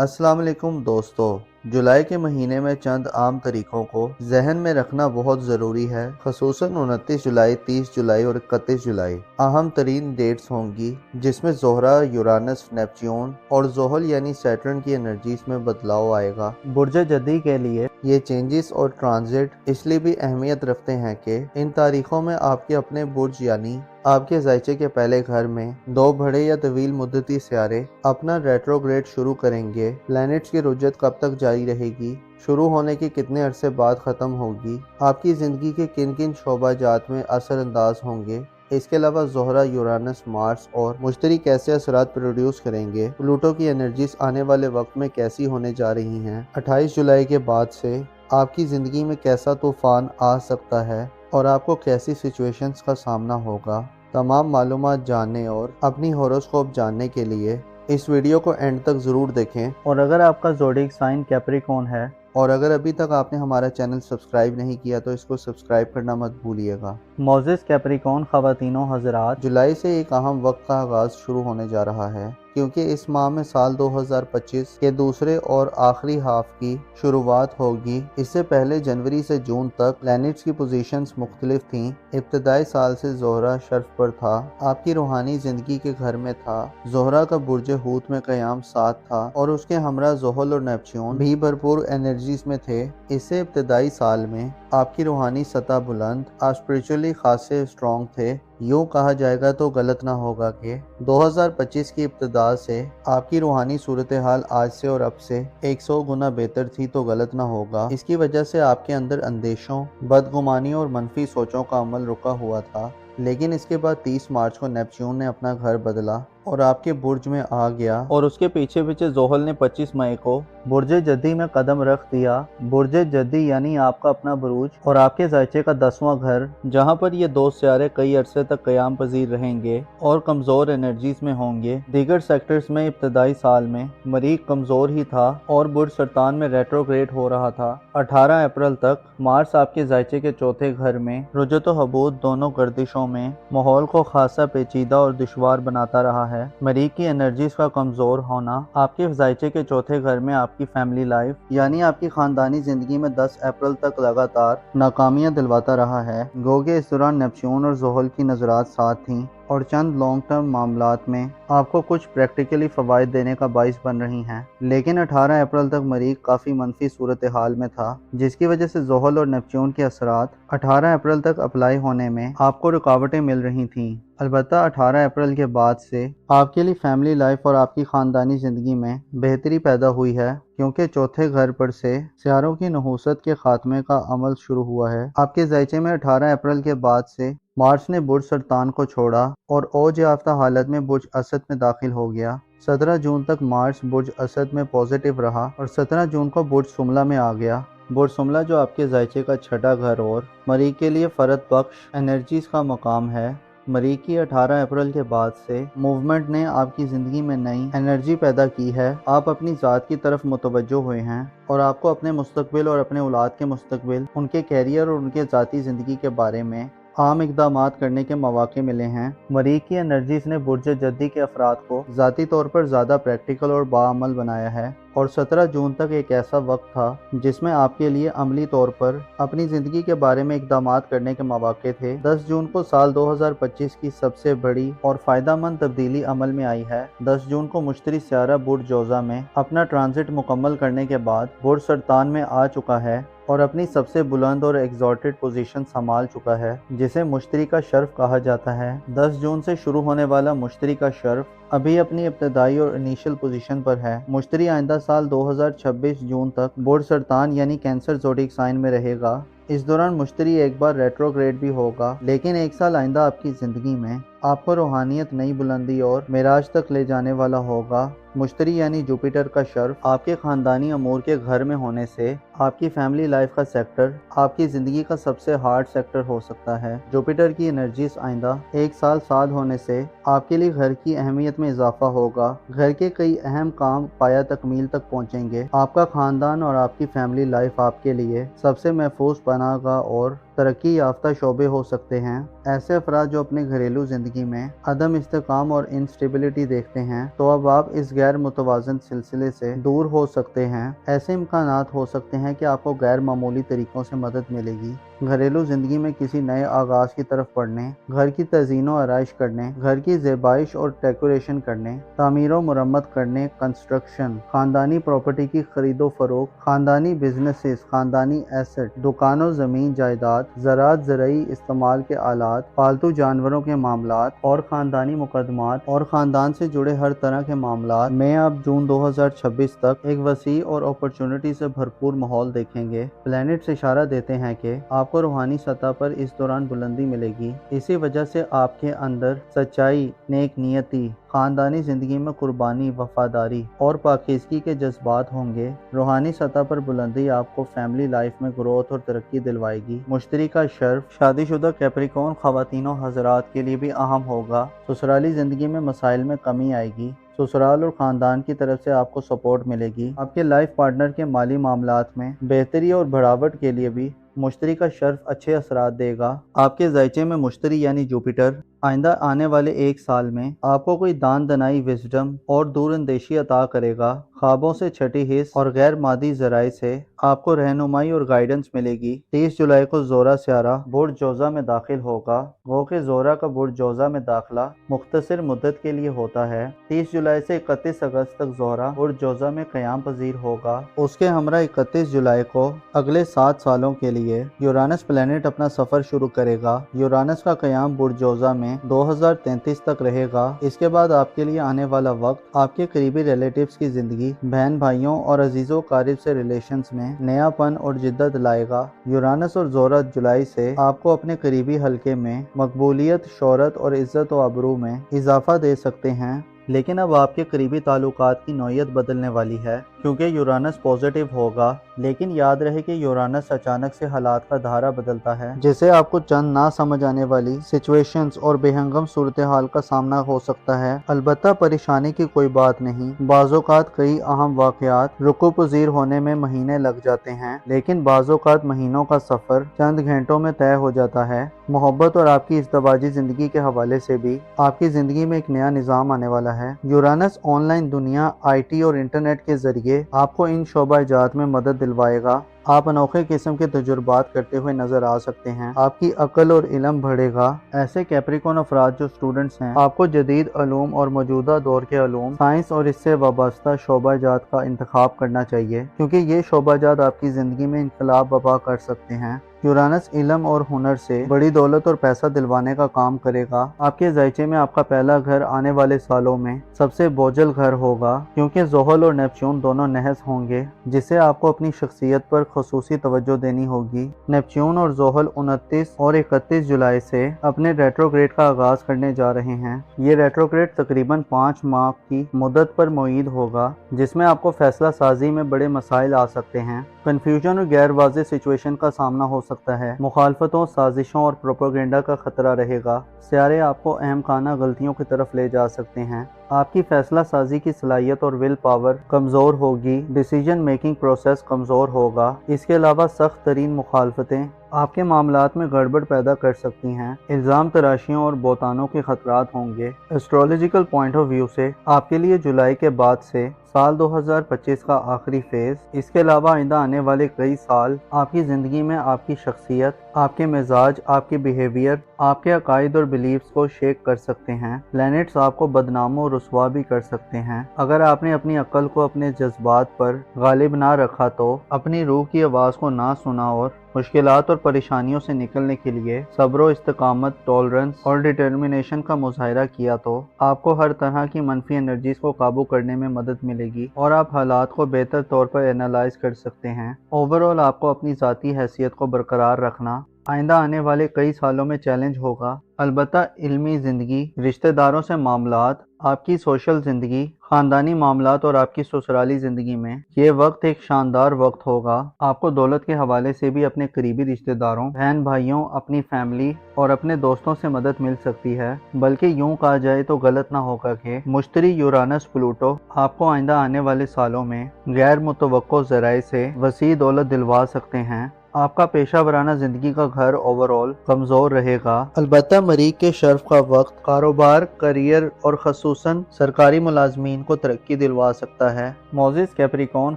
अस्सलाम वालेकुम दोस्तों। जुलाई के महीने में चंद आम तरीकों को जहन में रखना बहुत ज़रूरी है। खसूसन 29 जुलाई, 30 जुलाई और 31 जुलाई अहम तरीन डेट्स होंगी जिसमें ज़ोहरा, यूरानस, नेपच्यून और ज़ोहल यानी सैटर्न की एनर्जीज में बदलाव आएगा। बुर्ज जदी के लिए ये चेंजेस और ट्रांजिट इसलिए भी अहमियत रखते हैं कि इन तारीखों में आपके अपने बुर्ज यानी आपके ज़ायचे के पहले घर में दो बड़े या तवील मुद्दती सियारे अपना रेट्रोग्रेड शुरू करेंगे। प्लैनेट्स की रुजत कब तक जारी रहेगी, शुरू होने के कितने अरसे बाद ख़त्म होगी, आपकी ज़िंदगी के किन किन शोबाजात में असरअंदाज होंगे। इसके अलावा ज़ोहरा, यूरानस, मार्स और मुश्तरी कैसे असरात प्रोड्यूस करेंगे। प्लूटो की एनर्जीज आने वाले वक्त में कैसी होने जा रही हैं। 28 जुलाई के बाद से आपकी ज़िंदगी में कैसा तूफ़ान आ सकता है और आपको कैसी सिचुएशंस का सामना होगा। तमाम मालूमात जानने और अपनी हॉरोस्कोप जानने के लिए इस वीडियो को एंड तक ज़रूर देखें। और अगर आपका ज़ोडिएक साइन कैप्रिकॉर्न है और अगर अभी तक आपने हमारा चैनल सब्सक्राइब नहीं किया तो इसको सब्सक्राइब करना मत भूलिएगा। मोजेस कैप्रिकॉर्न ख़वातीनो हज़रात, जुलाई से एक अहम वक्त का आगाज़ शुरू होने जा रहा है क्योंकि इस माह में साल 2025 के दूसरे और आखिरी हाफ की शुरुआत होगी। इससे पहले जनवरी से जून तक प्लैनेट्स की पोजीशंस मुख्तलिफ थीं। इब्तदाई साल से ज़ोहरा शर्फ पर था, आपकी रूहानी ज़िंदगी के घर में था। ज़ोहरा का बुर्ज हूत में क़याम 7 था और उसके हमरा ज़ोहल और नेपच्यून भी भरपूर एनर्जीज में थे। इससे इब्तदाई साल में आपकी रूहानी सतह बुलंद, आप स्पिरिचुअली खासे स्ट्रॉन्ग थे। यूँ कहा जाएगा तो गलत ना होगा कि 2025 की इब्तिदा से आपकी रूहानी सूरत हाल आज से और अब से 100 गुना बेहतर थी तो गलत ना होगा। इसकी वजह से आपके अंदर अंदेशों, बदगुमानी और मनफी सोचों का अमल रुका हुआ था। लेकिन इसके बाद 30 मार्च को नेपच्यून ने अपना घर बदला और आपके बुर्ज में आ गया और उसके पीछे पीछे ज़ोहल ने 25 मई को बुर्ज जदी में कदम रख दिया। बुर्ज जदी यानी आपका अपना बुरूज और आपके ज़ायचे का 10वां घर, जहां पर ये दो सियारे कई अरसे तक क़याम पजीर रहेंगे और कमज़ोर एनर्जीज में होंगे। दीगर सेक्टर्स में इब्तदाई साल में मरीख कमज़ोर ही था और बुर्ज सरतान में रेट्रोग्रेड हो रहा था। 18 अप्रैल तक मार्स आपके ज़ायचे के चौथे घर में रुजत व हबूत दोनों गर्दिशों में माहौल को खासा पेचीदा और दुश्वार बनाता रहा है। मरीख की एनर्जीज का कमज़ोर होना आपके ज़ायचे के चौथे घर में आपकी फैमिली लाइफ यानी आपकी ख़ानदानी ज़िंदगी में 10 अप्रैल तक लगातार नाकामियां दिलवाता रहा है। गोगे इस दौरान नेपच्यून और ज़ोहल की नज़रात साथ थीं और चंद लॉन्ग टर्म मामलात में आपको कुछ प्रैक्टिकली फ़वाइद देने का बाइस बन रही हैं। लेकिन 18 अप्रैल तक मरीख काफ़ी मनफी सूरत हाल में था, जिसकी वजह से ज़ोहल और नेपच्यून के असरात 18 अप्रैल तक अप्लाई होने में आपको रुकावटें मिल रही थीं। अलबत्ता 18 अप्रैल के बाद से आपके लिए फैमिली लाइफ और आपकी ख़ानदानी ज़िंदगी में बेहतरी पैदा हुई है क्योंकि चौथे घर पर से सियारों की नहूसत के खात्मे का अमल शुरू हुआ है। आपके ज़ायचे में 18 अप्रैल के बाद से मार्स ने बुर्ज सरतान को छोड़ा और ओज याफ्ता हालत में बुर्ज असद में दाखिल हो गया। 17 जून तक मार्स बुर्ज असद में पॉजिटिव रहा और 17 जून को बुर्ज सुमला में आ गया। बुर्ज सुमला जो आपके ज़ायचे का छठा घर और मरीख के लिए फ़रद बख्श एनर्जीज का मकाम है। मरीख की 18 अप्रैल के बाद से मूवमेंट ने आपकी ज़िंदगी में नई एनर्जी पैदा की है। आप अपनी ज़ात की तरफ मुतवज्जो हुए हैं और आपको अपने मुस्तकबिल और अपने औलाद के मुस्तकबिल, उनके कैरियर और उनके ज़ाती ज़िंदगी के बारे में आम इक़दामात करने के मौक़े मिले हैं। मरीख की एनर्जीज ने बुर्ज जद्दी के अफराद को ज़ाती तौर पर ज़्यादा प्रैक्टिकल और बाअमल बनाया है और 17 जून तक एक ऐसा वक्त था जिसमें आपके लिए अमली तौर पर अपनी ज़िंदगी के बारे में इक़दामात करने के मौक़े थे। 10 जून को साल 2025 की सबसे बड़ी और फ़ायदेमंद तब्दीली अमल में आई है। 10 जून को मुश्तरी सियारा बुर्ज जोज़ा में अपना ट्रांजिट मुकम्मल करने के बाद बुर्ज सरतान में आ चुका है और अपनी सबसे बुलंद और एग्जॉर्टेड पोजीशन संभाल चुका है, जिसे मुश्तरी का शर्फ कहा जाता है। 10 जून से शुरू होने वाला मुश्तरी का शर्फ अभी अपनी इब्तदाई और इनिशियल पोजीशन पर है। मुश्तरी आइंदा साल 2026 जून तक बुर्ज सरतान यानी कैंसर ज़ोडिएक साइन में रहेगा। इस दौरान मुश्तरी एक बार रेट्रोग्रेड भी होगा, लेकिन एक साल आइंदा आपकी ज़िंदगी में आपको रूहानियत, नई बुलंदी और मेराज तक ले जाने वाला होगा। मुश्तरी यानी जुपिटर का शर्फ आपके ख़ानदानी अमूर के घर में होने से आपकी फैमिली लाइफ का सेक्टर आपकी ज़िंदगी का सबसे हार्ड सेक्टर हो सकता है। जुपिटर की एनर्जीज आइंदा एक साल साल होने से आपके लिए घर की अहमियत में इजाफा होगा। घर के कई अहम काम पाया तकमील तक पहुँचेंगे। आपका ख़ानदान और आपकी फैमिली लाइफ आपके लिए सबसे महफूज पनाहगाह और तरक्की याफ्ता शोबे हो सकते हैं। ऐसे अफराद जो अपने घरेलू जिंदगी में अदम इस्तेकाम और इंस्टेबिलिटी देखते हैं, तो अब आप इस गैर मुतवाज़न सिलसिले से दूर हो सकते हैं। ऐसे इम्कानात हो सकते हैं कि आपको गैर मामूली तरीकों से मदद मिलेगी। घरेलू जिंदगी में किसी नए आगाज की तरफ बढ़ने, घर की तज़ीन व आराइश करने, घर की ज़ेबाइश और डेकोरेशन करने, तामीर व मुरम्मत करने, कंस्ट्रक्शन, खानदानी प्रॉपर्टी की खरीदो फरोख्त, खानदानी बिजनेसेस, खानदानी एसेट, दुकानों, ज़मीन जायदाद, ज़राअत, ज़रई इस्तेमाल के आलात, पालतू जानवरों के मामलात और खानदानी मुकदमात और ख़ानदान से जुड़े हर तरह के मामलात में आप जून 2026 तक एक वसी और अपॉर्चुनिटी से भरपूर माहौल देखेंगे। प्लैनेट्स इशारा देते हैं कि आपको रूहानी सतह पर इस दौरान बुलंदी मिलेगी। इसी वजह से आपके अंदर सच्चाई, नेक नियति, खानदानी जिंदगी में कुर्बानी, वफादारी और पाकीज़गी के जज्बात होंगे। रूहानी सतह पर बुलंदी आपको फैमिली लाइफ में ग्रोथ और तरक्की दिलवाएगी। मुश्तरी का शर्फ शादीशुदा कैप्रिकॉर्न ख़वातीनों हज़रात के लिए भी अहम होगा। ससुराली ज़िंदगी में मसाइल में कमी आएगी। ससुराल और ख़ानदान की तरफ से आपको सपोर्ट मिलेगी। आपके लाइफ पार्टनर के माली मामलात में बेहतरी और बढ़ावट के लिए भी मुश्तरी का शर्फ अच्छे असरात देगा। आपके ज़ायचे में मुश्तरी यानी जुपिटर आइंदा आने वाले एक साल में आपको कोई दान दनाई, विजडम और दूरअंदेशी अता करेगा। ख्वाबों से छठी हिस्स और गैर मादी ज़राए से आपको रहनुमाई और गाइडेंस मिलेगी। 30 जुलाई को ज़ोरा स्यारा बुर्ज जोज़ा में दाखिल होगा। गो के ज़ोरा का बुर्ज जोज़ा में दाखिला मुख्तसर मुद्दत के लिए होता है। 30 जुलाई से 31 अगस्त तक ज़ोरा बुर्ज जोज़ा में क़याम पजीर होगा। उसके हमरा 31 जुलाई को अगले 7 सालों के लिए यूरानस प्लैनेट अपना सफ़र शुरू करेगा। यूरानस का क़याम बुर्ज जोज़ा में 2033 तक रहेगा। इसके बाद आपके लिए आने वाला वक्त आपके करीबी रिलेटिव्स की जिंदगी, बहन भाइयों और अजीजों कारिब से रिलेशंस में नयापन और जिद्दत लाएगा। यूरानस और ज़ोरा जुलाई से आपको अपने करीबी हलके में मकबूलियत, शोहरत और इज्जत व आबरू में इजाफा दे सकते हैं। लेकिन अब आपके करीबी ताल्लुकात की नौयत बदलने वाली है, क्योंकि यूरानस पॉजिटिव होगा। लेकिन याद रहे कि यूरानस अचानक से हालात का धारा बदलता है, जिससे आपको चंद ना समझ आने वाली सिचुएशंस और बेहंगम सूरत हाल का सामना हो सकता है। अलबत्ता परेशानी की कोई बात नहीं। बाज़ोकात कई अहम वाक़यात रुकू पज़ीर होने में महीने लग जाते हैं, लेकिन बाज़ोकात महीनों का सफ़र चंद घंटों में तय हो जाता है। मोहब्बत और आपकी इज़्दवाजी ज़िंदगी के हवाले से भी आपकी ज़िंदगी में एक नया निज़ाम आने वाला है। यूरानस ऑनलाइन दुनिया, IT और इंटरनेट के जरिए आपको इन शोबा-जात में मदद दिलवाएगा। आप अनोखे किस्म के तजुर्बात करते हुए नजर आ सकते हैं। आपकी अक्ल और इल्म बढ़ेगा। ऐसे कैप्रिकॉर्न अफराद जो स्टूडेंट्स हैं, आपको जदीद अलूम और मौजूदा दौर के अलूम, साइंस और इससे वाबस्ता शोबाजात का इंतखाब करना चाहिए, क्योंकि ये शोबाजात आपकी ज़िंदगी में इनकलाब बर्पा कर सकते हैं। यूरानस इल्म और हुनर से बड़ी दौलत और पैसा दिलवाने का काम करेगा। आपके ज़ायचे में आपका पहला घर आने वाले सालों में सबसे बोझल घर होगा, क्योंकि ज़ोहल और नेपच्यून दोनों नहस होंगे, जिससे आपको अपनी शख्सियत पर ख़ुसूसी तवज्जो देनी होगी। नेपच्यून और ज़ोहल 29 और 31 जुलाई से अपने रेट्रोग्रेड का आगाज़ करने जा रहे हैं। ये रेट्रोग्रेड तकरीबन 5 माह की मुद्दत पर मुईद होगा, जिसमें आपको फैसला साजी में बड़े मसाइल आ सकते हैं। कन्फ्यूजन और गैर वाज़ेह सिचुएशन का सामना हो सकता है। मुखालफतों, साजिशों और प्रोपेगेंडा का खतरा रहेगा। सियारे आपको अहम खाना गलतियों की तरफ ले जा सकते हैं। आपकी फैसला साजी की सलाहियत और विल पावर कमज़ोर होगी। डिसीजन मेकिंग प्रोसेस कमज़ोर होगा। इसके अलावा सख्त तरीन मुखालफतें आपके मामलात में गड़बड़ पैदा कर सकती हैं। इल्ज़ाम तराशियों और बोतानों के खतरात होंगे। एस्ट्रोलॉजिकल पॉइंट ऑफ व्यू से आपके लिए जुलाई के बाद से साल 2025 का आखिरी फेज, इसके अलावा आइंदा आने वाले कई साल आपकी ज़िंदगी में आपकी शख्सियत, आपके मिजाज, आपके बिहेवियर, आपके अकायद और बिलीव्स को शेक कर सकते हैं। प्लैनेट्स आपको बदनामो रुसवा भी कर सकते हैं। अगर आपने अपनी अक्ल को अपने जज्बात पर गालिब ना रखा, तो अपनी रूह की आवाज़ को ना सुना और मुश्किलात और परेशानियों से निकलने के लिए सब्र, इस्तिकामत, टॉलरेंस और डिटर्मिनेशन का मुजाहिरा किया, तो आपको हर तरह की मनफी एनर्जीज को काबू करने में मदद मिलेगी और आप हालात को बेहतर तौर पर एनालाइज कर सकते हैं। ओवरऑल आपको अपनी ज़ाती हैसियत को बरकरार रखना आइंदा आने वाले कई सालों में चैलेंज होगा। अलबत्ता इल्मी ज़िंदगी, रिश्तेदारों से मामलात, आपकी सोशल ज़िंदगी, ख़ानदानी मामलात और आपकी ससुराली ज़िंदगी में ये वक्त एक शानदार वक्त होगा। आपको दौलत के हवाले से भी अपने करीबी रिश्तेदारों, बहन भाइयों, अपनी फैमिली और अपने दोस्तों से मदद मिल सकती है। बल्कि यूँ कहा जाए तो गलत ना होगा कि मुश्तरी यूरानस प्लूटो आपको आइंदा आने वाले सालों में गैर मुतवक्को ज़राए से वसी दौलत दिलवा सकते हैं। آپ کا پیشہ ورانہ زندگی کا گھر اوورآل کمزور رہے گا۔ البتہ مریخ کے شرف کا وقت کاروبار، کریئر اور خصوصاً سرکاری ملازمین کو ترقی دلوا سکتا ہے۔ معزز کیپریکون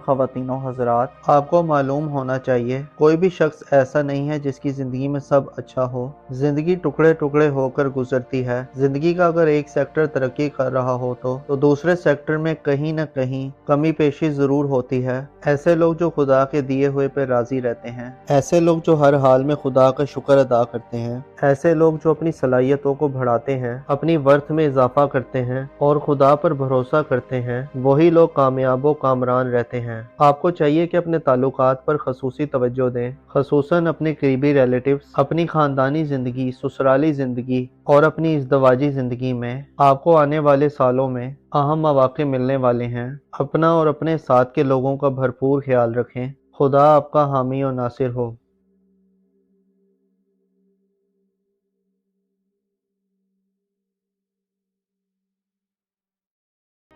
خواتین و حضرات، آپ کو معلوم ہونا چاہیے کوئی بھی شخص ایسا نہیں ہے جس کی زندگی میں سب اچھا ہو۔ زندگی ٹکڑے ٹکڑے ہو کر گزرتی ہے۔ زندگی کا اگر ایک سیکٹر ترقی کر رہا ہو تو دوسرے سیکٹر میں کہیں نہ کہیں کمی پیشی ضرور ہوتی ہے۔ ایسے لوگ جو خدا کے دیے ہوئے پہ راضی رہتے ہیں، ایسے لوگ جو ہر حال میں خدا کا شکر ادا کرتے ہیں، ایسے لوگ جو اپنی صلاحیتوں کو بڑھاتے ہیں، اپنی ورتھ میں اضافہ کرتے ہیں اور خدا پر بھروسہ کرتے ہیں، وہی لوگ کامیاب و کامران رہتے ہیں۔ آپ کو چاہیے کہ اپنے تعلقات پر خصوصی توجہ دیں، خصوصاً اپنے قریبی ریلیٹیوز، اپنی خاندانی زندگی، سسرالی زندگی اور اپنی ازدواجی زندگی میں آپ کو آنے والے سالوں میں اہم مواقع ملنے والے ہیں۔ اپنا اور اپنے ساتھ کے لوگوں کا بھرپور خیال رکھیں۔ خدا آپ کا حامی و ناصر ہو۔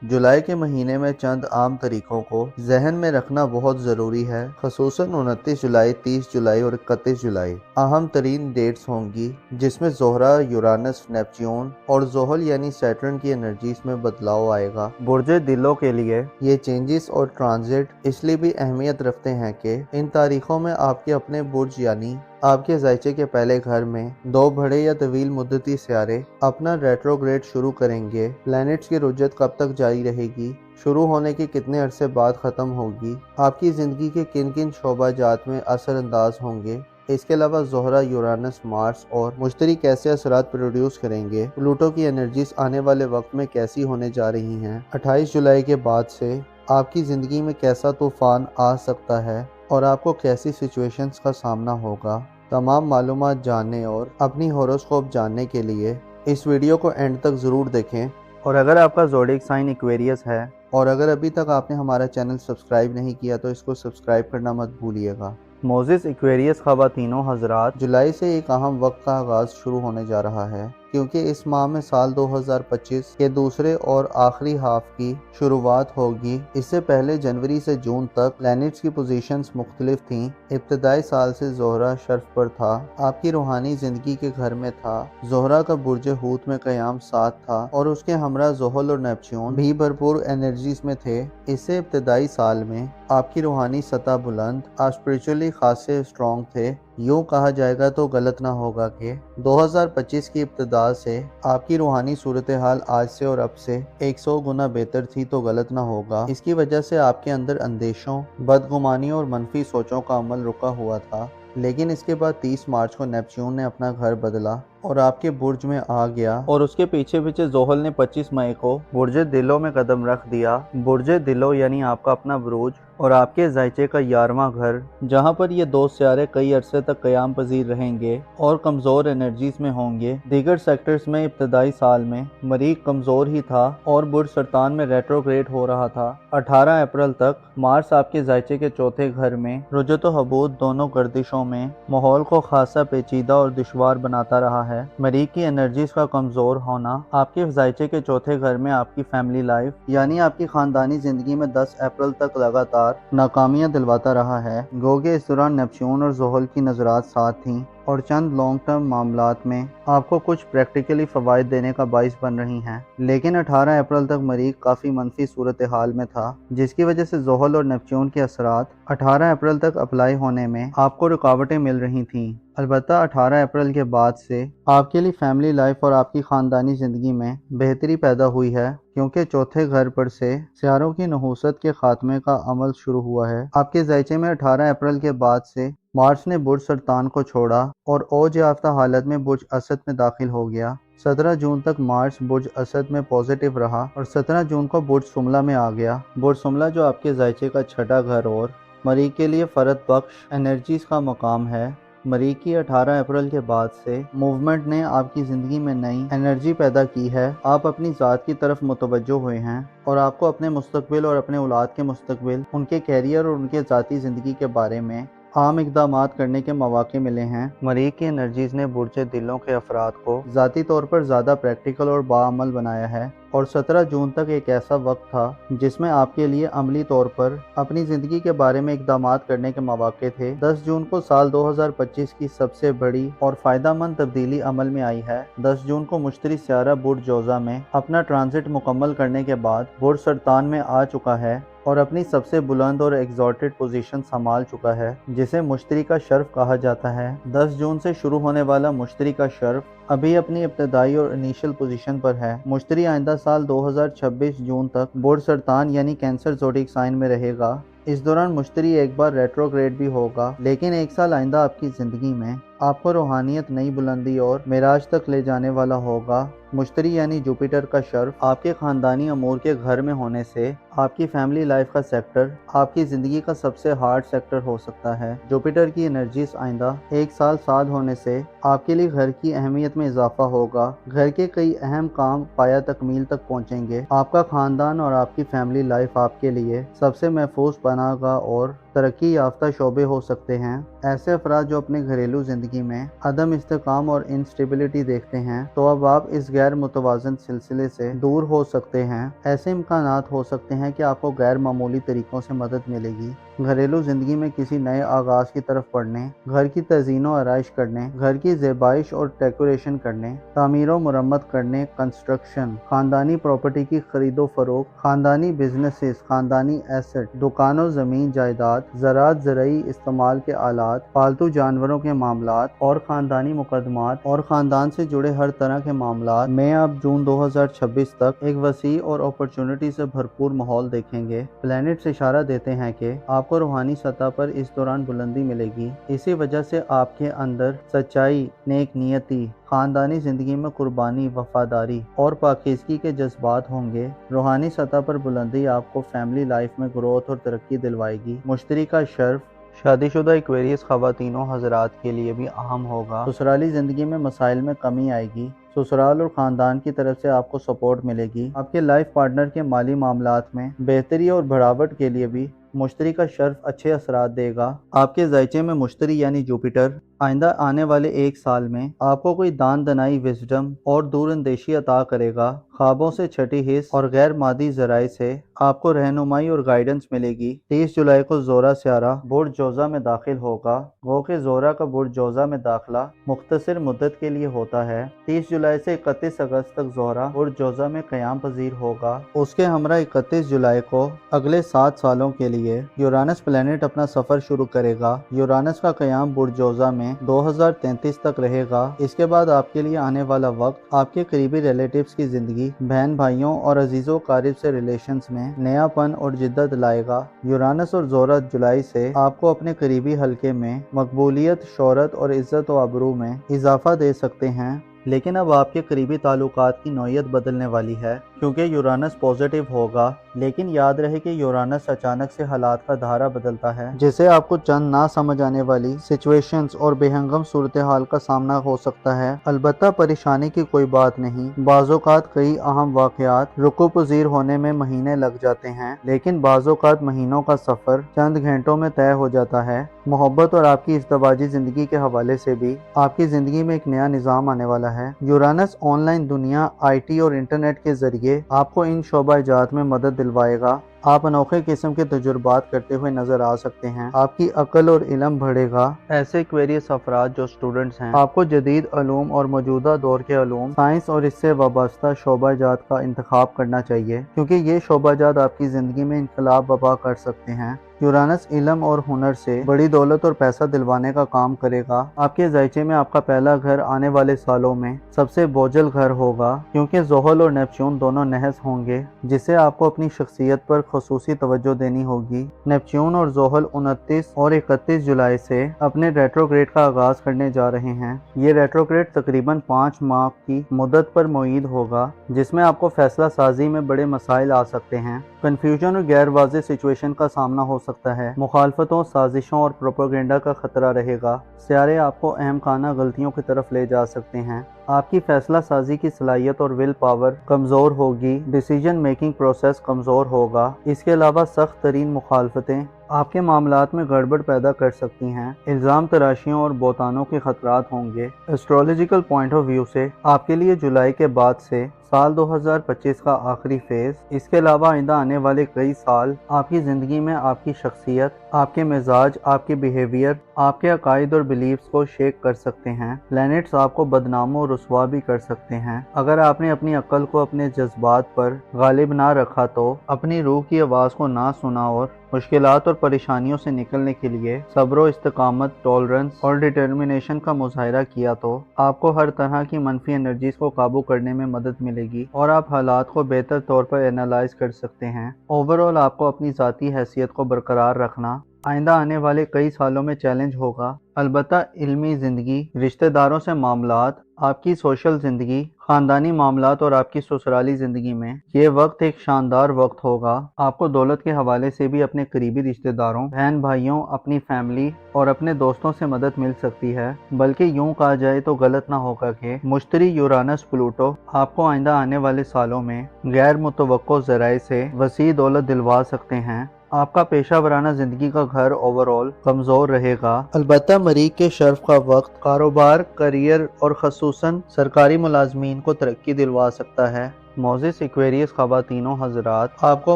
جولائی کے مہینے میں چند عام طریقوں کو ذہن میں رکھنا بہت ضروری ہے، خصوصاً 29 جولائی، 30 جولائی اور 31 جولائی اہم ترین ڈیٹس ہوں گی، جس میں زہرہ، یورانس، نیپچیون اور زحل یعنی سیٹرن کی انرجیز میں بدلاؤ آئے گا۔ برج دلوں کے لیے یہ چینجز اور ٹرانزٹ اس لیے بھی اہمیت رکھتے ہیں کہ ان تاریخوں میں آپ کے اپنے برج یعنی آپ کے ذائچے کے پہلے گھر میں دو بڑے یا طویل مدتی سیارے اپنا ریٹروگریڈ شروع کریں گے۔ پلینٹس کی رجت کب تک جاری رہے گی، شروع ہونے کے کتنے عرصے بعد ختم ہوگی، آپ کی زندگی کے کن کن شعبہ جات میں اثر انداز ہوں گے۔ اس کے علاوہ زہرہ، یورانس، مارس اور مشتری کیسے اثرات پروڈیوس کریں گے، پلوٹو کی انرجیز آنے والے وقت میں کیسی ہونے جا رہی ہیں، 28 جولائی کے بعد سے آپ کی زندگی میں کیسا طوفان آ سکتا ہے اور آپ کو کیسی سچویشنز کا سامنا ہوگا۔ تمام معلومات جاننے اور اپنی ہوروسکوپ جاننے کے لیے اس ویڈیو کو اینڈ تک ضرور دیکھیں۔ اور اگر آپ کا زوڈیک سائن ایکویریس ہے اور اگر ابھی تک آپ نے ہمارا چینل سبسکرائب نہیں کیا تو اس کو سبسکرائب کرنا مت بھولیے گا۔ معزز ایکویریس خواتین و حضرات، جولائی سے ایک اہم وقت کا آغاز شروع ہونے جا رہا ہے، کیونکہ اس ماہ میں سال 2025 کے دوسرے اور آخری ہاف کی شروعات ہوگی۔ اس سے پہلے جنوری سے جون تک پلینٹس کی پوزیشنز مختلف تھیں۔ ابتدائی سال سے زہرہ شرف پر تھا، آپ کی روحانی زندگی کے گھر میں تھا۔ زہرہ کا برج حوت میں قیام 7 تھا اور اس کے ہمراہ زحل اور نیپچیون بھی بھرپور انرجیز میں تھے۔ اس سے ابتدائی سال میں آپ کی روحانی سطح بلند، آپ اسپریچولی خاصے اسٹرانگ تھے۔ یوں کہا جائے گا تو غلط نہ ہوگا کہ 2025 کی ابتدا سے آپ کی روحانی صورتحال آج سے اور اب سے 100 گنا بہتر تھی تو غلط نہ ہوگا۔ اس کی وجہ سے آپ کے اندر اندیشوں، بدگمانیوں اور منفی سوچوں کا عمل رکا ہوا تھا، لیکن اس کے بعد 30 مارچ کو نیپچیون نے اپنا گھر بدلا اور آپ کے برج میں آ گیا، اور اس کے پیچھے پیچھے زحل نے 25 مئی کو برج دلوں میں قدم رکھ دیا۔ برج دلوں یعنی آپ کا اپنا بروج اور آپ کے ذائچے کا 11واں گھر، جہاں پر یہ دو سیارے کئی عرصے تک قیام پذیر رہیں گے اور کمزور انرجیز میں ہوں گے۔ دیگر سیکٹرز میں ابتدائی سال میں مریخ کمزور ہی تھا اور برج سرطان میں ریٹروگریڈ ہو رہا تھا۔ 18 اپریل تک مارس آپ کے ذائچے کے چوتھے گھر میں رجت و حبوط دونوں گردشوں میں ماحول کو خاصا پیچیدہ اور دشوار بناتا رہا ہے۔ مریخ کی انرجیز کا کمزور ہونا آپ کے ذائچے کے چوتھے گھر میں آپ کی فیملی لائف یعنی آپ کی خاندانی زندگی میں 10 اپریل تک لگاتار ناکامیاں دلواتا رہا ہے۔ گو کہ اس دوران نیپچیون اور زحل کی نظرات ساتھ تھیں اور چند لانگ ٹرم معاملات میں آپ کو کچھ پریکٹیکلی فوائد دینے کا باعث بن رہی ہیں، لیکن 18 اپریل تک مریخ کافی منفی صورتحال میں تھا، جس کی وجہ سے زحل اور نیپچیون کے اثرات 18 اپریل تک اپلائی ہونے میں آپ کو رکاوٹیں مل رہی تھیں۔ البتہ 18 اپریل کے بعد سے آپ کے لیے فیملی لائف اور آپ کی خاندانی زندگی میں بہتری پیدا ہوئی ہے، کیونکہ چوتھے گھر پر سے سیاروں کی نحوست کے خاتمے کا عمل شروع ہوا ہے۔ آپ کے ذائچے میں 18 اپریل کے بعد سے مارس نے برج سرطان کو چھوڑا اور اوج یافتہ حالت میں برج اسد میں داخل ہو گیا۔ 17 جون تک مارس برج اسد میں پازیٹیو رہا اور 17 جون کو برج سملہ میں آ گیا۔ برج سملہ جو آپ کے ذائچے کا چھٹا گھر اور مریخ کے لیے فرد بخش انرجیز کا مقام ہے۔ مریخ کی 18 اپریل کے بعد سے موومنٹ نے آپ کی زندگی میں نئی انرجی پیدا کی ہے۔ آپ اپنی ذات کی طرف متوجہ ہوئے ہیں اور آپ کو اپنے مستقبل اور اپنے اولاد کے مستقبل، ان کے کیریئر اور ان کے ذاتی زندگی کے بارے میں عام اقدامات کرنے کے مواقع ملے ہیں۔ مریخ کی انرجیز نے برج دلوں کے افراد کو ذاتی طور پر زیادہ پریکٹیکل اور باعمل بنایا ہے، اور 17 جون تک ایک ایسا وقت تھا جس میں آپ کے لیے عملی طور پر اپنی زندگی کے بارے میں اقدامات کرنے کے مواقع تھے۔ 10 جون کو سال 2025 کی سب سے بڑی اور فائدہ مند تبدیلی عمل میں آئی ہے۔ 10 جون کو مشتری سیارہ برج جوزہ میں اپنا ٹرانزٹ مکمل کرنے کے بعد برج سرطان میں آ چکا ہے اور اپنی سب سے بلند اور ایگزالٹڈ پوزیشن سنبھال چکا ہے، جسے مشتری کا شرف کہا جاتا ہے۔ 10 جون سے شروع ہونے والا مشتری کا شرف ابھی اپنی ابتدائی اور انیشل پوزیشن پر ہے۔ مشتری آئندہ سال 2026 جون تک برج سرطان یعنی کینسر زوڈیک سائن میں رہے گا۔ اس دوران مشتری ایک بار ریٹروگریڈ بھی ہوگا، لیکن ایک سال آئندہ آپ کی زندگی میں آپ کو روحانیت، نئی بلندی اور معراج تک لے جانے والا ہوگا۔ مشتری یعنی جوپیٹر کا شرف آپ کے خاندانی امور کے گھر میں ہونے سے آپ کی فیملی لائف کا سیکٹر آپ کی زندگی کا سب سے ہارڈ سیکٹر ہو سکتا ہے۔ جوپیٹر کی انرجیز آئندہ ایک سال ساتھ ہونے سے آپ کے لیے گھر کی اہمیت میں اضافہ ہوگا۔ گھر کے کئی اہم کام پایہ تکمیل تک پہنچیں گے۔ آپ کا خاندان اور آپ کی فیملی لائف آپ کے لیے سب سے محفوظ پناہ گاہ اور ترقی یافتہ شعبے ہو سکتے ہیں۔ ایسے افراد جو اپنے گھریلو زندگی میں عدم استحکام اور انسٹیبلٹی دیکھتے ہیں، تو اب آپ اس غیر متوازن سلسلے سے دور ہو سکتے ہیں۔ ایسے امکانات ہو سکتے ہیں کہ آپ کو غیر معمولی طریقوں سے مدد ملے گی۔ گھریلو زندگی میں کسی نئے آغاز کی طرف بڑھنے، گھر کی تزئین و آرائش کرنے، گھر کی زیبائش اور ڈیکوریشن کرنے، تعمیر و مرمت کرنے، کنسٹرکشن، خاندانی پراپرٹی کی خرید و فروخت، خاندانی بزنسز، خاندانی ایسٹ، دکان و زمین جائیداد، زراعت، زرعی استعمال کے آلات، پالتو جانوروں کے معاملات اور خاندانی مقدمات اور خاندان سے جڑے ہر طرح کے معاملات میں آپ جون 2026 تک ایک وسیع اور اپرچونٹی سے بھرپور ماحول دیکھیں گے۔ پلینٹس اشارہ دیتے ہیں کہ آپ کو روحانی سطح پر اس دوران بلندی ملے گی۔ اسی وجہ سے آپ کے اندر سچائی، نیک نیتی، خاندانی زندگی میں قربانی، وفاداری اور پاکیزگی کے جذبات ہوں گے۔ روحانی سطح پر بلندی آپ کو فیملی لائف میں گروتھ اور ترقی دلوائے گی۔ مشتری کا شرف شادی شدہ ایکویریس خواتین و حضرات کے لیے بھی اہم ہوگا۔ سسرالی زندگی میں مسائل میں کمی آئے گی۔ سسرال اور خاندان کی طرف سے آپ کو سپورٹ ملے گی۔ آپ کے لائف پارٹنر کے مالی معاملات میں بہتری اور بڑھاوٹ کے لیے بھی مشتری کا شرف اچھے اثرات دے گا۔ آپ کے ذائچے میں مشتری یعنی جوپیٹر آئندہ آنے والے ایک سال میں آپ کو کوئی دان دنائی، وزڈم اور دور اندیشی عطا کرے گا۔ خوابوں سے چھٹی حص اور غیر مادی ذرائع سے آپ کو رہنمائی اور گائیڈنس ملے گی۔ 30 جولائی کو زورا سیارہ برج جوزہ میں داخل ہوگا۔ گو کہ زورا کا برج جوزہ میں داخلہ مختصر مدت کے لیے ہوتا ہے۔ 30 جولائی سے 31 اگست تک زورا برج جوزہ میں قیام پذیر ہوگا۔ اس کے ہمراہ 31 جولائی کو اگلے 7 سالوں کے لیے یورانس پلینٹ اپنا سفر شروع کرے گا۔ یورانس کا قیام برج جوزہ میں 2033 تک رہے گا۔ اس کے بعد آپ کے لیے آنے والا وقت آپ کے قریبی ریلیٹیوز کی زندگی، بہن بھائیوں اور عزیز و قارب سے ریلیشنز میں نیا پن اور جدت لائے گا۔ یورانس اور زورا جولائی سے آپ کو اپنے قریبی حلقے میں مقبولیت، شہرت اور عزت و آبرو میں اضافہ دے سکتے ہیں، لیکن اب آپ کے قریبی تعلقات کی نوعیت بدلنے والی ہے کیونکہ یورانس پازیٹیو ہوگا۔ لیکن یاد رہے کہ یورانس اچانک سے حالات کا دھارا بدلتا ہے، جسے آپ کو چند نہ سمجھ آنے والی سچویشنز اور بے ہنگم صورتحال کا سامنا ہو سکتا ہے۔ البتہ پریشانی کی کوئی بات نہیں۔ بعض اوقات کئی اہم واقعات رکو پذیر ہونے میں مہینے لگ جاتے ہیں، لیکن بعض اوقات مہینوں کا سفر چند گھنٹوں میں طے ہو جاتا ہے۔ محبت اور آپ کی ازدواجی زندگی کے حوالے سے بھی آپ کی زندگی میں ایک نیا نظام آنے والا ہے۔ یورانس آن لائن دنیا، آئی ٹی اور انٹرنیٹ کے ذریعے آپ کو ان شعبہ جات میں مدد دلوائے گا۔ آپ انوکھے قسم کے تجربات کرتے ہوئے نظر آ سکتے ہیں۔ آپ کی عقل اور علم بڑھے گا۔ ایسے ایکویریس افراد جو اسٹوڈنٹس ہیں، آپ کو جدید علوم اور موجودہ دور کے علوم، سائنس اور اس سے وابستہ شعبہ جات کا انتخاب کرنا چاہیے، کیونکہ یہ شعبہ جات آپ کی زندگی میں انقلاب برپا کر سکتے ہیں۔ یورانس علم اور ہنر سے بڑی دولت اور پیسہ دلوانے کا کام کرے گا۔ آپ کے ذائچے میں آپ کا پہلا گھر آنے والے سالوں میں سب سے بوجھل گھر ہوگا، کیونکہ زحل اور نیپچون دونوں نحس ہوں گے، جسے آپ کو اپنی شخصیت پر خصوصی توجہ دینی ہوگی۔ نیپچون اور زحل 29 اور 31 جولائی سے اپنے ریٹروگریڈ کا آغاز کرنے جا رہے ہیں۔ یہ ریٹروگریڈ تقریباً 5 ماہ کی مدت پر معید ہوگا، جس میں آپ کو فیصلہ سازی میں بڑے مسائل آ سکتے ہیں۔ کنفیوژن اور غیر واضح سچویشن کا سامنا ہو سکتا ہے۔ مخالفتوں، سازشوں اور پروپیگنڈا کا خطرہ رہے گا۔ سیارے آپ کو اہم خانہ غلطیوں کی طرف لے جا سکتے ہیں۔ آپ کی فیصلہ سازی کی صلاحیت اور ول پاور کمزور ہوگی، ڈیسیجن میکنگ پروسیس کمزور ہوگا۔ اس کے علاوہ سخت ترین مخالفتیں آپ کے معاملات میں گڑبڑ پیدا کر سکتی ہیں، الزام تراشیوں اور بہتانوں کے خطرات ہوں گے۔ ایسٹرولوجیکل پوائنٹ آف ویو سے آپ کے لیے جولائی کے بعد سے سال 2025 کا آخری فیز، اس کے علاوہ آئندہ آنے والے کئی سال آپ کی زندگی میں آپ کی شخصیت، آپ کے مزاج، آپ کے بیہیویئر، آپ کے عقائد اور بلیفز کو شیک کر سکتے ہیں۔ پلینٹس آپ کو بدنام و رسوا بھی کر سکتے ہیں۔ اگر آپ نے اپنی عقل کو اپنے جذبات پر غالب نہ رکھا تو اپنی روح کی آواز کو نہ سنا اور مشکلات اور پریشانیوں سے نکلنے کے لیے صبر و استقامت، ٹالرنس اور ڈٹرمنیشن کا مظاہرہ کیا تو آپ کو ہر طرح کی منفی انرجیز کو قابو کرنے میں مدد ملے گی اور آپ حالات کو بہتر طور پر اینالائز کر سکتے ہیں۔ اوورآل آپ کو اپنی ذاتی حیثیت کو برقرار رکھنا آئندہ آنے والے کئی سالوں میں چیلنج ہوگا۔ البتہ علمی زندگی، رشتہ داروں سے معاملات، آپ کی سوشل زندگی، خاندانی معاملات اور آپ کی سسرالی زندگی میں یہ وقت ایک شاندار وقت ہوگا۔ آپ کو دولت کے حوالے سے بھی اپنے قریبی رشتہ داروں، بہن بھائیوں، اپنی فیملی اور اپنے دوستوں سے مدد مل سکتی ہے۔ بلکہ یوں کہا جائے تو غلط نہ ہوگا کہ مشتری یورانس پلوٹو آپ کو آئندہ آنے والے سالوں میں غیر متوقع ذرائع سے وسیع دولت دلوا سکتے ہیں۔ آپ کا پیشہ ورانہ زندگی کا گھر اوورآل کمزور رہے گا، البتہ مریخ کے شرف کا وقت کاروبار، کیریئر اور خصوصاً سرکاری ملازمین کو ترقی دلوا سکتا ہے۔ موزس ایکویریس خواتین و حضرات، آپ کو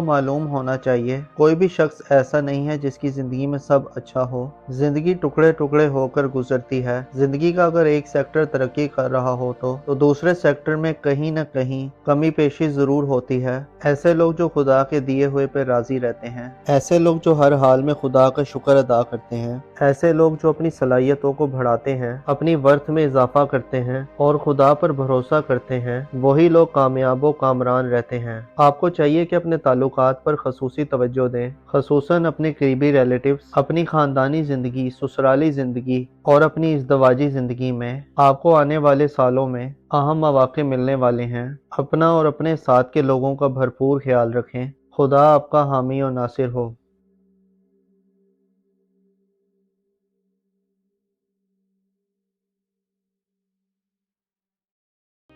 معلوم ہونا چاہیے کوئی بھی شخص ایسا نہیں ہے جس کی زندگی میں سب اچھا ہو۔ زندگی ٹکڑے ٹکڑے ہو کر گزرتی ہے۔ زندگی کا اگر ایک سیکٹر ترقی کر رہا ہو تو دوسرے سیکٹر میں کہیں نہ کہیں کمی پیشی ضرور ہوتی ہے۔ ایسے لوگ جو خدا کے دیے ہوئے پہ راضی رہتے ہیں، ایسے لوگ جو ہر حال میں خدا کا شکر ادا کرتے ہیں، ایسے لوگ جو اپنی صلاحیتوں کو بڑھاتے ہیں، اپنی ورتھ میں اضافہ کرتے ہیں اور خدا پر بھروسہ کرتے ہیں، وہی لوگ کامیاب و کامران رہتے ہیں۔ آپ کو چاہیے کہ اپنے تعلقات پر خصوصی توجہ دیں، خصوصاً اپنے قریبی ریلیٹیوز، اپنی خاندانی زندگی، سسرالی زندگی اور اپنی ازدواجی زندگی میں آپ کو آنے والے سالوں میں اہم مواقع ملنے والے ہیں۔ اپنا اور اپنے ساتھ کے لوگوں کا بھرپور خیال رکھیں۔ خدا آپ کا حامی و ناصر ہو۔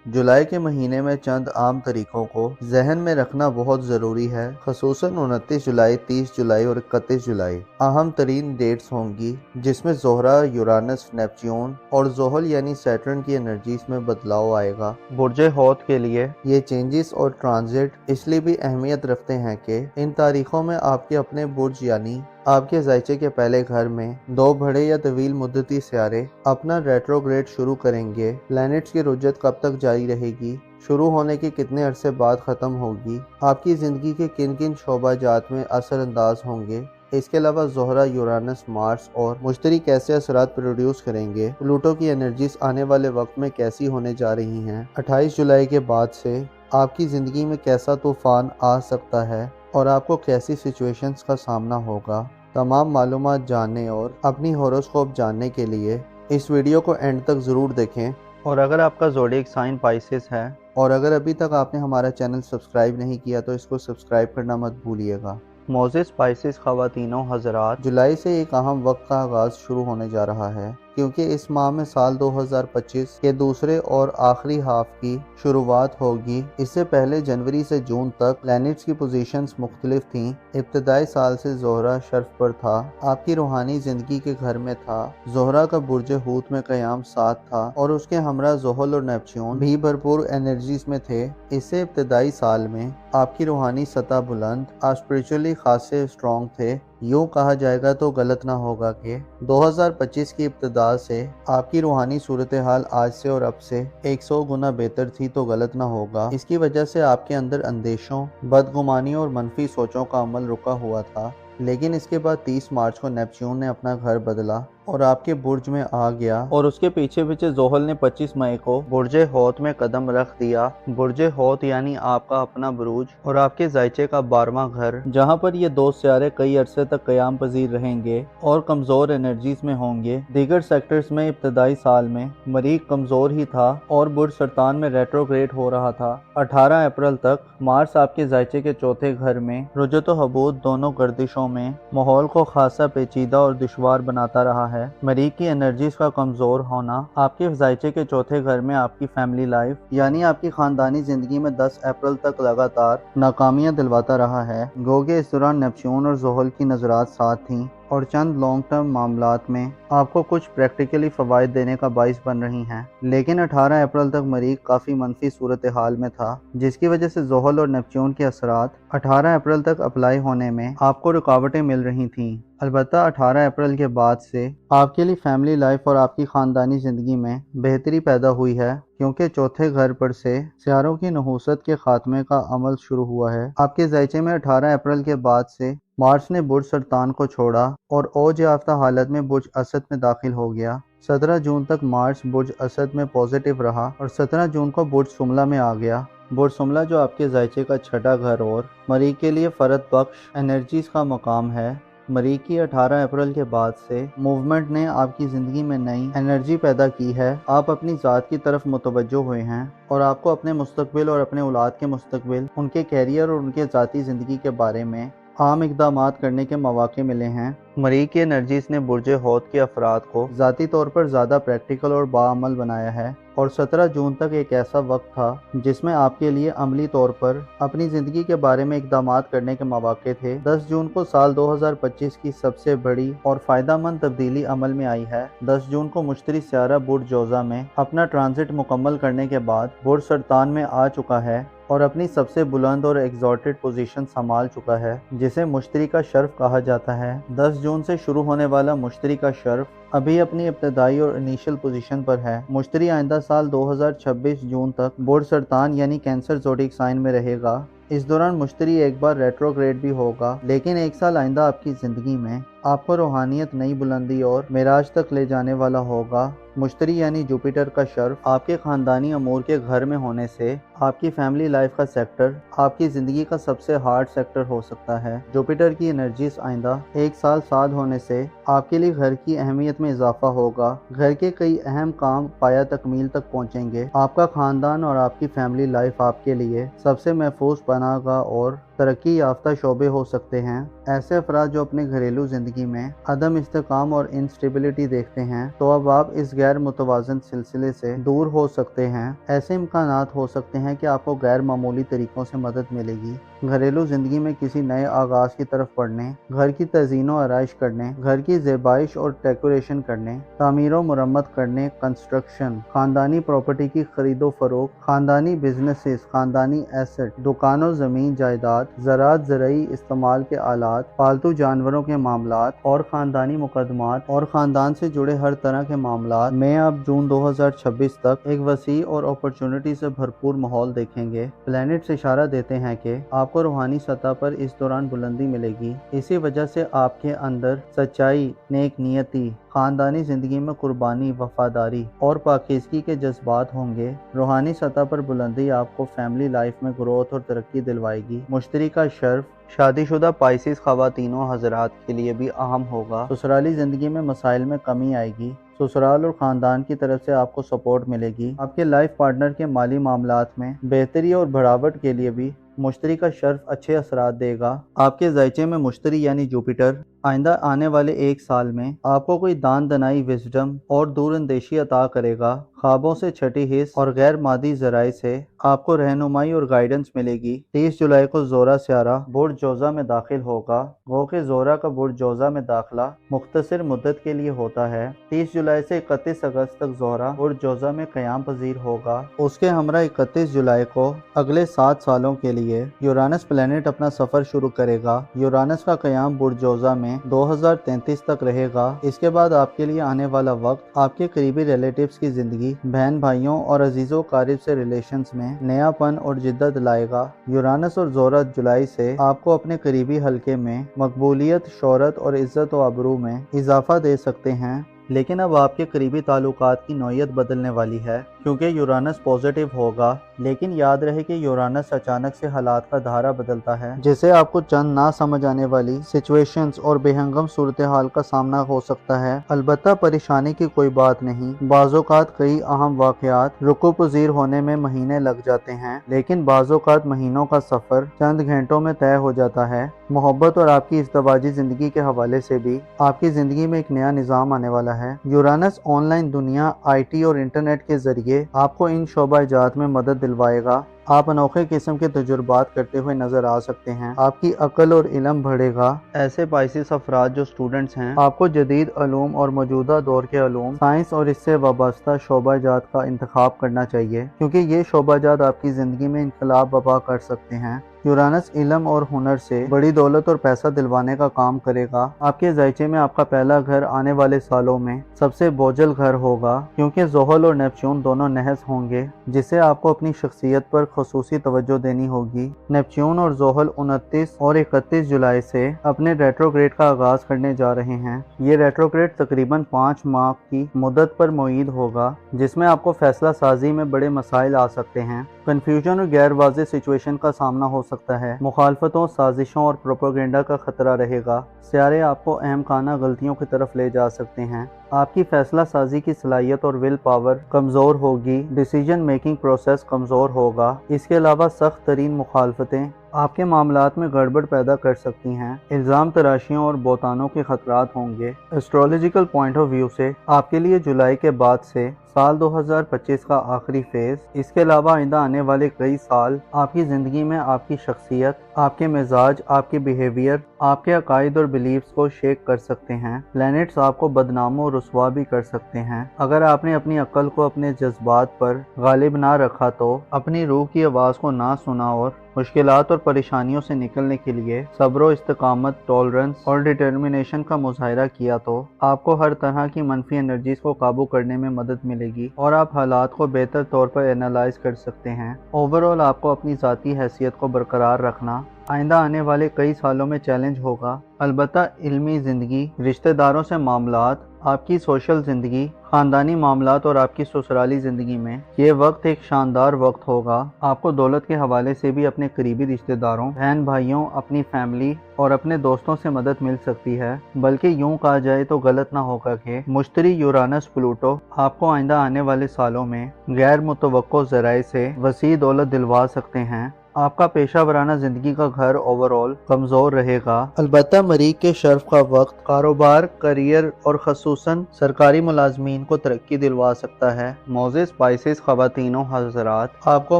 جولائی کے مہینے میں چند عام طریقوں کو ذہن میں رکھنا بہت ضروری ہے، خصوصاً 29 جولائی، 30 جولائی اور 31 جولائی اہم ترین ڈیٹس ہوں گی، جس میں زہرہ، یورانس، نیپچیون اور زحل یعنی سیٹرن کی انرجیز میں بدلاؤ آئے گا۔ برج حوت کے لیے یہ چینجز اور ٹرانزٹ اس لیے بھی اہمیت رکھتے ہیں کہ ان تاریخوں میں آپ کے اپنے برج یعنی آپ کے زائچے کے پہلے گھر میں دو بڑے یا طویل مدتی سیارے اپنا ریٹروگریڈ شروع کریں گے۔ پلینٹس کی رجت کب تک جاری رہے گی، شروع ہونے کے کتنے عرصے بعد ختم ہوگی، آپ کی زندگی کے کن کن شعبہ جات میں اثر انداز ہوں گے۔ اس کے علاوہ زہرہ، یورانس، مارس اور مشتری کیسے اثرات پروڈیوس کریں گے، پلوٹو کی انرجیز آنے والے وقت میں کیسی ہونے جا رہی ہیں، 28 جولائی کے بعد سے آپ کی زندگی میں کیسا طوفان آ سکتا ہے اور آپ کو کیسی سچویشنز کا سامنا ہوگا۔ تمام معلومات جاننے اور اپنی ہوروسکوپ جاننے کے لیے اس ویڈیو کو اینڈ تک ضرور دیکھیں۔ اور اگر آپ کا زوڈیک سائن پائسس ہے اور اگر ابھی تک آپ نے ہمارا چینل سبسکرائب نہیں کیا تو اس کو سبسکرائب کرنا مت بھولیے گا۔ موزس پائسس خواتین و حضرات، جولائی سے ایک اہم وقت کا آغاز شروع ہونے جا رہا ہے، کیونکہ اس ماہ میں سال 2025 کے دوسرے اور آخری ہاف کی شروعات ہوگی۔ اس سے پہلے جنوری سے جون تک پلینٹس کی پوزیشنز مختلف تھیں۔ ابتدائی سال سے زہرہ شرف پر تھا، آپ کی روحانی زندگی کے گھر میں تھا۔ زہرہ کا برج حوت میں قیام 7 تھا اور اس کے ہمراہ زحل اور نیپچیون بھی بھرپور انرجیز میں تھے۔ اس سے ابتدائی سال میں آپ کی روحانی سطح بلند، آپ اسپرچولی خاصے اسٹرانگ تھے۔ یوں کہا جائے گا تو غلط نہ ہوگا کہ 2025 کی ابتدا سے آپ کی روحانی صورتحال آج سے اور اب سے 100 گنا بہتر تھی تو غلط نہ ہوگا۔ اس کی وجہ سے آپ کے اندر اندیشوں، بدگمانیوں اور منفی سوچوں کا عمل رکا ہوا تھا، لیکن اس کے بعد 30 مارچ کو نیپچیون نے اپنا گھر بدلا اور آپ کے برج میں آ گیا اور اس کے پیچھے پیچھے زحل نے 25 مئی کو برج حوت میں قدم رکھ دیا۔ برج حوت یعنی آپ کا اپنا بروج اور آپ کے زائچے کا 12واں گھر، جہاں پر یہ دو سیارے کئی عرصے تک قیام پذیر رہیں گے اور کمزور انرجیز میں ہوں گے۔ دیگر سیکٹرز میں ابتدائی سال میں مریخ کمزور ہی تھا اور برج سرطان میں ریٹروگریڈ ہو رہا تھا۔ 18 اپریل تک مارس آپ کے زائچے کے چوتھے گھر میں رجت و حبوط دونوں گردشوں میں ماحول کو خاصا پیچیدہ اور دشوار بناتا رہا ہے۔ ہے। मरीख की एनर्जीज का कमजोर होना आपके ज़ायचे के चौथे घर में आपकी फैमिली लाइफ यानी आपकी खानदानी जिंदगी में 10 अप्रैल तक लगातार नाकामियां दिलवाता रहा है। गोगे इस दौरान नेपच्यून और ज़ोहल की नजरात साथ थीं और चंद लॉन्ग टर्म मामलात में आपको कुछ प्रैक्टिकली फ़वाइद देने का बाइस बन रही हैं। लेकिन 18 अप्रैल तक मरीख काफ़ी मनफी सूरत हाल में था, जिसकी वजह से ज़ोहल और नेपच्यून के असरात 18 अप्रैल तक अप्लाई होने में आपको रुकावटें मिल रही थीं। अलबत्ता 18 अप्रैल के बाद से आपके लिए फैमिली लाइफ और आपकी ख़ानदानी ज़िंदगी में बेहतरी पैदा हुई है, क्योंकि चौथे घर पर से सियारों की नहूसत के खात्मे का अमल शुरू हुआ है। आपके ज़ायचे में 18 अप्रैल के बाद से मार्च ने बुर्ज सरतान को छोड़ा और ओज याफ्ता हालत में बुर्ज असद में दाखिल हो गया। 17 जून तक मार्च बुर्ज असद में पॉजिटिव रहा और 17 जून को बुर्ज सुमला में आ गया। बुर्ज सुमला जो आपके ज़ायचे का छठा घर और मरीख के लिए फ़रद बख्श एनर्जीज का मकाम है। मरीख की 18 अप्रैल के बाद से मूवमेंट ने आपकी ज़िंदगी में नई एनर्जी पैदा की है। आप अपनी ज़ात की तरफ मुतवज्जो हुए हैं और आपको अपने मुस्तकबिल और अपने औलाद के मुस्तकबिल, उनके कैरियर और उनके ज़ाती ज़िंदगी के बारे में आम इक़दामात करने के मौक़े मिले हैं। मरीख की एनर्जीज ने बुर्ज हौद के अफराद को ज़ाती तौर पर ज़्यादा प्रैक्टिकल और बाअमल बनाया है और 17 जून तक एक ऐसा वक्त था जिसमें आपके लिए अमली तौर पर अपनी ज़िंदगी के बारे में इक़दामात करने के मौक़े थे। 10 जून को साल 2025 की सबसे बड़ी और फ़ायदेमंद तब्दीली अमल में आई है। 10 जून को मुश्तरी सियारा बुर्ज जोज़ा में अपना ट्रांजिट मुकम्मल करने के बाद बुर्ज सरतान में आ चुका है और अपनी सबसे बुलंद और एग्जॉल्टेड पोजीशन संभाल चुका है, जिसे मुश्तरी का शर्फ कहा जाता है। 10 जून से शुरू होने वाला मुश्तरी का शर्फ अभी अपनी इब्तदाई और इनिशियल पोजीशन पर है। मुश्तरी आइंदा साल 2026 जून तक बुर्ज सरतान यानी कैंसर ज़ोडिक साइन में रहेगा। इस दौरान मुश्तरी एक बार रेट्रोग्रेड भी होगा, लेकिन एक साल आइंदा आपकी ज़िंदगी में आपको रूहानियत, नई बुलंदी और मेराज तक ले जाने वाला होगा। मुश्तरी यानी जुपिटर का शर्फ आपके ख़ानदानी अमूर के घर में होने से आपकी फैमिली लाइफ का सेक्टर आपकी ज़िंदगी का सबसे हार्ड सेक्टर हो सकता है। जुपिटर की एनर्जीज आइंदा एक साल साथ होने से आपके लिए घर की अहमियत में इजाफा होगा। घर के कई अहम काम पाया तकमील तक पहुँचेंगे। आपका ख़ानदान और आपकी फैमिली लाइफ आपके लिए सबसे महफूज पनाहगाह और तरक्की याफ्ता शोबे हो सकते हैं। ऐसे अफराद जो अपने घरेलू ज़िंदगी में अदम इस्तेकाम और इंस्टेबिलिटी देखते हैं, तो अब आप इस गैर मुतवाज़न सिलसिले से दूर हो सकते हैं। ऐसे इम्कानात हो सकते हैं कि आपको गैर मामूली तरीक़ों से मदद मिलेगी। घरेलू ज़िंदगी में किसी नए आगाज़ की तरफ बढ़ने, घर की तज़ीन व आराइश करने, घर की ज़ेबाइश और डेकोरेशन करने, तामीर व मुरम्मत करने, कंस्ट्रक्शन, ख़ानदानी प्रॉपर्टी की खरीदो फरोख्त, ख़ानदानी बिजनेसेस, ख़ानदानी एसेट, दुकानों, ज़मीन जायदाद, ज़राअत, ज़रई इस्तेमाल के आलात, पालतू जानवरों के मामलात और ख़ानदानी मुकदमात और ख़ानदान से जुड़े हर तरह के मामलात में अब जून 2026 तक एक वसी और अपॉर्चुनिटी से भरपूर माहौल देखेंगे। प्लैनेट्स इशारा देते हैं कि आपको रूहानी सतह पर इस दौरान बुलंदी मिलेगी। इसी वजह से आपके अंदर सच्चाई, नेक नियति, ख़ानदानी ज़िंदगी में कुर्बानी, वफादारी और पाकीज़गी के जज्बात होंगे। रूहानी सतह पर बुलंदी आपको फैमिली लाइफ में ग्रोथ और तरक्की दिलवाएगी। मुश्तरी का शर्फ शादीशुदा पाइसिस ख़वातीनों हज़रात के लिए भी अहम होगा। ससुराली ज़िंदगी में मसाइल में कमी आएगी। ससुराल और ख़ानदान की तरफ से आपको सपोर्ट मिलेगी। आपके लाइफ पार्टनर के माली मामलात में बेहतरी और बढ़ावट के लिए भी मुश्तरी का शर्फ अच्छे असरात देगा। आपके ज़ायचे में मुश्तरी यानी जुपिटर आइंदा आने वाले एक साल में आपको कोई दान दनाई, विजडम और दूरअंदेशी अता करेगा। ख्वाबों से छठी हिस्स और गैर मादी ज़राए से आपको रहनुमाई और गाइडेंस मिलेगी। 30 जुलाई को ज़ोरा सियारा बुर्ज जोज़ा में दाखिल होगा। गो के ज़ोरा का बुर्ज जोज़ा में दाखिला मुख्तसर मुद्दत के लिए होता है। 30 जुलाई से 31 अगस्त तक ज़ोरा बुर्ज जोज़ा में क़याम पजीर होगा। उसके हमरा 31 जुलाई को अगले 7 सालों के लिए यूरानस प्लैनेट अपना सफ़र शुरू करेगा। यूरानस का क़याम बुर्ज जोज़ा में 2033 तक रहेगा। इसके बाद आपके लिए आने वाला वक्त आपके करीबी रिलेटिव्स की ज़िंदगी, बहन भाइयों और अजीज़ों कारिब से रिलेशंस में नयापन और जिद्दत लाएगा। यूरानस और ज़ोरा जुलाई से आपको अपने करीबी हल्के में मकबूलियत, शोहरत और इज़्ज़त व आबरू में इजाफा दे सकते हैं। लेकिन अब आपके करीबी ताल्लुकात की नौइयत बदलने वाली है, क्योंकि यूरानस पॉजिटिव होगा, लेकिन याद रहे कि यूरानस अचानक से हालात का धारा बदलता है, जिससे आपको चंद ना समझ आने वाली सिचुएशंस और बेहंगम सूरत हाल का सामना हो सकता है। अलबत्ता परेशानी की कोई बात नहीं, बाज़ोकात कई अहम वाक़यात रुकू पज़ीर होने में महीने लग जाते हैं, लेकिन बाज़ोकात महीनों का सफ़र चंद घंटों में तय हो जाता है। मोहब्बत और आपकी इज़्दवाजी ज़िंदगी के हवाले से भी आपकी ज़िंदगी में एक नया निज़ाम आने वाला है। यूरानस ऑनलाइन दुनिया, IT और इंटरनेट के ज़रिए आपको इन शोबा-जात में मदद दिलवाएगा। आप अनोखे किस्म के तजुर्बात करते हुए नजर आ सकते हैं। आपकी अक्ल और इल्म बढ़ेगा। ऐसे पाइसिस अफराद जो स्टूडेंट्स हैं, आपको जदीद अलूम और मौजूदा दौर के अलूम, साइंस और इससे वाबस्ता शोबाजात का इंतखाब करना चाहिए, क्योंकि ये शोबाजात आपकी ज़िंदगी में इनकलाब बर्पा कर सकते हैं। यूरानस इल्म और हुनर से बड़ी दौलत और पैसा दिलवाने का काम करेगा। आपके ज़ायचे में आपका पहला घर आने वाले सालों में सबसे बोझल घर होगा, क्योंकि ज़ोहल और नेपच्यून दोनों नहस होंगे, जिससे आपको अपनी शख्सियत पर खुसूसी तवज्जो देनी होगी। नेपच्यून और ज़ोहल 29 और 31 जुलाई से अपने रेट्रोग्रेड का आगाज करने जा रहे हैं। ये रेट्रोग्रेड तकरीबन 5 माह की मुद्दत पर मुईद होगा, जिसमें आपको फैसला साजी में बड़े मसाइल आ सकते हैं। कंफ्यूजन और गैर वाज़ेह सिचुएशन का सामना हो सकता है। मुखालफतों, साजिशों और प्रोपेगेंडा का खतरा रहेगा। सियारे आपको अहम खाना गलतियों की तरफ ले जा सकते हैं। आपकी फैसला साजी की सलाहियत और विल पावर कमज़ोर होगी। डिसीजन मेकिंग प्रोसेस कमज़ोर होगा। इसके अलावा सख्त तरीन मुखालफतें आपके मामलात में गड़बड़ पैदा कर सकती हैं। इल्ज़ाम तराशियों और बोतानों के खतरात होंगे। एस्ट्रोलॉजिकल पॉइंट ऑफ व्यू से आपके लिए जुलाई के बाद से साल 2025 का आखिरी फेज, इसके अलावा आइंदा आने वाले कई साल आपकी ज़िंदगी में आपकी शख्सियत, आपके मिजाज, आपके बिहेवियर, आपके अकायद और बिलीव्स को शेक कर सकते हैं। प्लैनेट्स आपको बदनाम और रुसवा भी कर सकते हैं। अगर आपने अपनी अक्ल को अपने जज्बात पर गालिब ना रखा, तो अपनी रूह की आवाज़ को ना सुना और मुश्किलात और परेशानियों से निकलने के लिए सब्र, इस्तिकामत, टॉलरेंस और डिटर्मिनेशन का मुजाहिरा किया, तो आपको हर तरह की मनफी एनर्जीज को काबू करने में मदद मिलेगी और आप हालात को बेहतर तौर पर एनालाइज कर सकते हैं। ओवरऑल आपको अपनी ज़ाती हैसियत को बरकरार रखना आइंदा आने वाले कई सालों में चैलेंज होगा। अलबत्ता इल्मी ज़िंदगी, रिश्तेदारों से मामलात, आपकी सोशल ज़िंदगी, ख़ानदानी मामलात और आपकी ससुराली ज़िंदगी में ये वक्त एक शानदार वक्त होगा। आपको दौलत के हवाले से भी अपने करीबी रिश्तेदारों, बहन भाइयों, अपनी फैमिली और अपने दोस्तों से मदद मिल सकती है। बल्कि यूँ कहा जाए तो गलत ना होगा कि मुश्तरी यूरानस प्लूटो आपको आइंदा आने वाले सालों में गैर मुतवक्को ज़राए से वसी दौलत दिलवा सकते हैं। आपका पेशा वराना ज़िंदगी का घर ओवरऑल कमज़ोर रहेगा। अलबत्ता मरीख के शर्फ का वक्त कारोबार, करियर और खसूसन सरकारी मुलाजमीन को तरक्की दिलवा सकता है। मोज़ेस स्पाइसेस ख़वातीनों हज़रात, आपको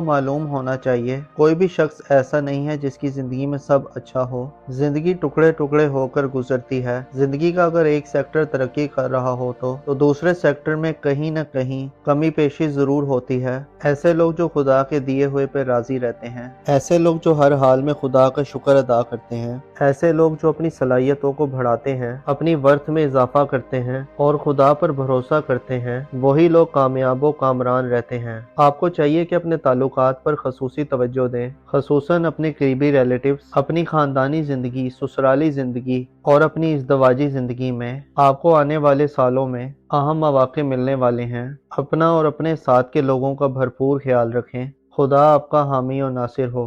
मालूम होना चाहिए कोई भी शख्स ऐसा नहीं है जिसकी ज़िंदगी में सब अच्छा हो। ज़िंदगी टुकड़े टुकड़े होकर गुजरती है। ज़िंदगी का अगर एक सेक्टर तरक्की कर रहा हो तो दूसरे सेक्टर में कहीं न कहीं कमी पेशी ज़रूर होती है। ऐसे लोग जो खुदा के दिए हुए पे राज़ी रहते हैं, ऐसे लोग जो हर हाल में खुदा का शुक्र अदा करते हैं, ऐसे लोग जो अपनी सलाहियतों को बढ़ाते हैं, अपनी वर्थ में इजाफा करते हैं और खुदा पर भरोसा करते हैं, वही लोग कामयाब व कामरान रहते हैं। आपको चाहिए कि अपने ताल्लुकात पर खसूसी तवज्जो दें, खसूसन अपने करीबी रिलेटिव्स, अपनी खानदानी ज़िंदगी, ससुराली ज़िंदगी और अपनी इज़्दवाजी ज़िंदगी में आपको आने वाले सालों में अहम मौक़े मिलने वाले हैं। अपना और अपने साथ के लोगों का भरपूर ख्याल रखें। खुदा आपका हामी और नासिर हो।